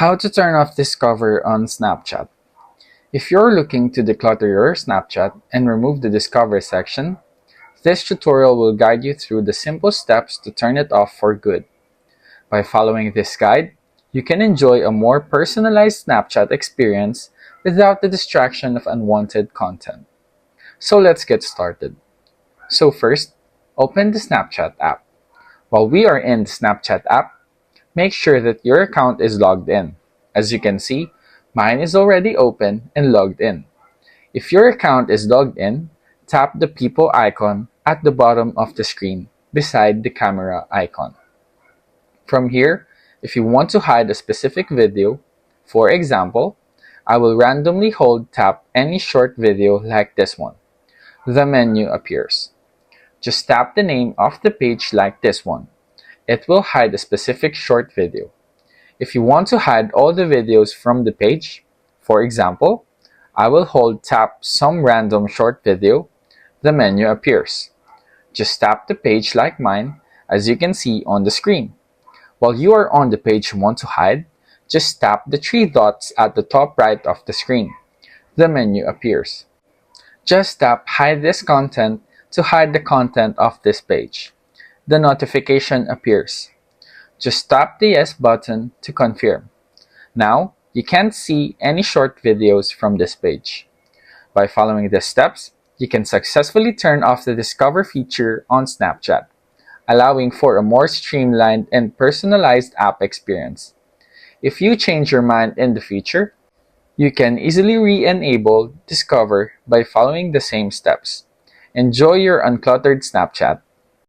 How to turn off Discover on Snapchat. If you're looking to declutter your Snapchat and remove the Discover section, this tutorial will guide you through the simple steps to turn it off for good. By following this guide, you can enjoy a more personalized Snapchat experience without the distraction of unwanted content. So let's get started. So first, open the Snapchat app. While we are in the Snapchat app, make sure that your account is logged in. As you can see, mine is already open and logged in. If your account is logged in, tap the people icon at the bottom of the screen beside the camera icon. From here, if you want to hide a specific video, for example, I will randomly hold tap any short video like this one. The menu appears. Just tap the name of the page like this one. It will hide a specific short video. If you want to hide all the videos from the page, for example, I will hold tap some random short video, the menu appears. Just tap the page like mine, as you can see on the screen. While you are on the page you want to hide, just tap the three dots at the top right of the screen. The menu appears. Just tap Hide this content to hide the content of this page. The notification appears. Just tap the Yes button to confirm. Now, you can't see any short videos from this page. By following these steps, you can successfully turn off the Discover feature on Snapchat, allowing for a more streamlined and personalized app experience. If you change your mind in the future, you can easily re-enable Discover by following the same steps. Enjoy your uncluttered Snapchat.